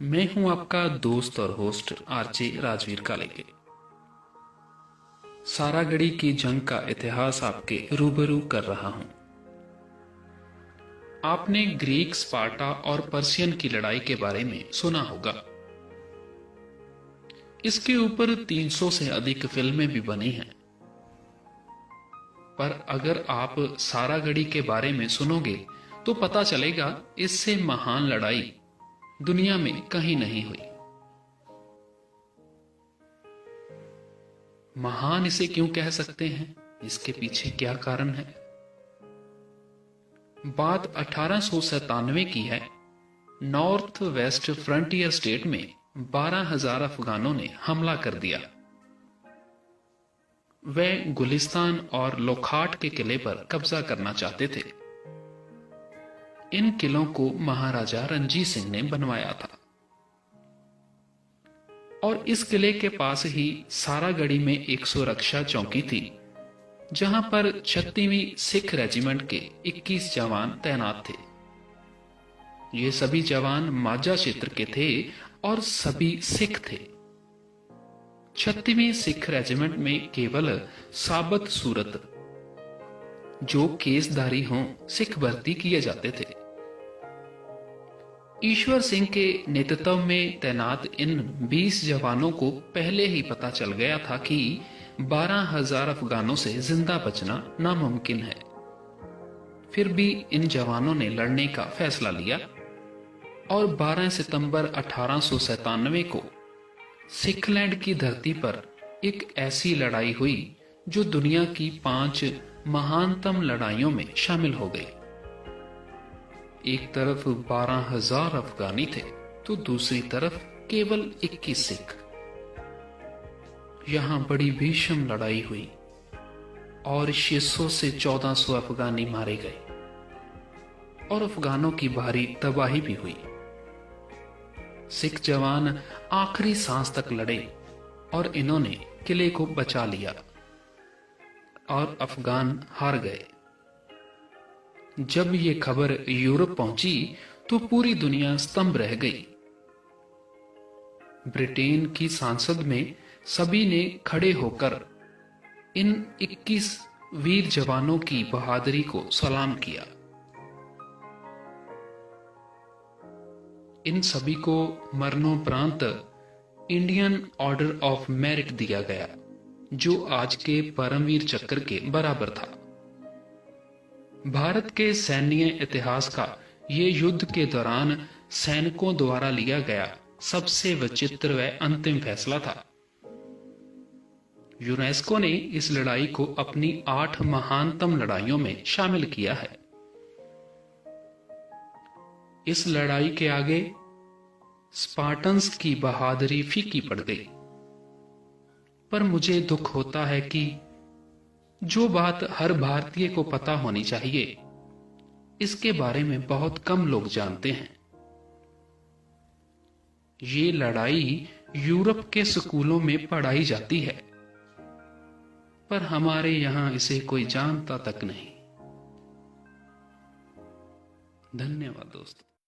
मैं हूं आपका दोस्त और होस्ट आरजे राजवीर कालेके। सारागढ़ी की जंग का इतिहास आपके रूबरू कर रहा हूं। आपने ग्रीक, स्पार्टा और पर्शियन की लड़ाई के बारे में सुना होगा। इसके ऊपर 300 से अधिक फिल्में भी बनी हैं। पर अगर आप सारागढ़ी के बारे में सुनोगे तो पता चलेगा इससे महान लड़ाई दुनिया में कहीं नहीं हुई। महान इसे क्यों कह सकते हैं, इसके पीछे क्या कारण है? बात 1897 की है। नॉर्थ वेस्ट फ्रंटियर स्टेट में 12,000 अफगानों ने हमला कर दिया। वे गुलिस्तान और लोखाट के किले पर कब्जा करना चाहते थे। इन किलों को महाराजा रणजीत सिंह ने बनवाया था और इस किले के पास ही सारागढ़ी में एक सुरक्षा चौकी थी, जहां पर 36वीं सिख रेजिमेंट के 21 जवान तैनात थे। ये सभी जवान माझा क्षेत्र के थे और सभी सिख थे। 36वीं सिख रेजिमेंट में केवल साबत सूरत जो केसधारी हों सिख भर्ती किए जाते थे। ईश्वर सिंह के नेतृत्व में तैनात इन 20 जवानों को पहले ही पता चल गया था कि 12,000 अफगानों से जिंदा बचना नामुमकिन है। फिर भी इन जवानों ने लड़ने का फैसला लिया और 12 सितंबर 1897 को सिखलैंड की धरती पर एक ऐसी लड़ाई हुई जो दुनिया की 5 महानतम लड़ाइयों में शामिल हो गई। एक तरफ 12,000 अफगानी थे तो दूसरी तरफ केवल 21 सिख। यहां बड़ी भीषण लड़ाई हुई और 600 से 1400 अफगानी मारे गए और अफगानों की भारी तबाही भी हुई। सिख जवान आखिरी सांस तक लड़े और इन्होंने किले को बचा लिया और अफगान हार गए। जब ये खबर यूरोप पहुंची तो पूरी दुनिया स्तंभ रह गई। ब्रिटेन की संसद में सभी ने खड़े होकर इन 21 वीर जवानों की बहादुरी को सलाम किया। इन सभी को मरणोपरांत इंडियन ऑर्डर ऑफ मेरिट दिया गया, जो आज के परमवीर चक्र के बराबर था। भारत के सैन्य इतिहास का ये युद्ध के दौरान सैनिकों द्वारा लिया गया सबसे विचित्र व अंतिम फैसला था। यूनेस्को ने इस लड़ाई को अपनी 8 महानतम लड़ाइयों में शामिल किया है। इस लड़ाई के आगे स्पार्टन्स की बहादुरी फीकी पड़ गई। पर मुझे दुख होता है कि जो बात हर भारतीय को पता होनी चाहिए, इसके बारे में बहुत कम लोग जानते हैं। ये लड़ाई यूरोप के स्कूलों में पढ़ाई जाती है, पर हमारे यहां इसे कोई जानता तक नहीं। धन्यवाद दोस्तों।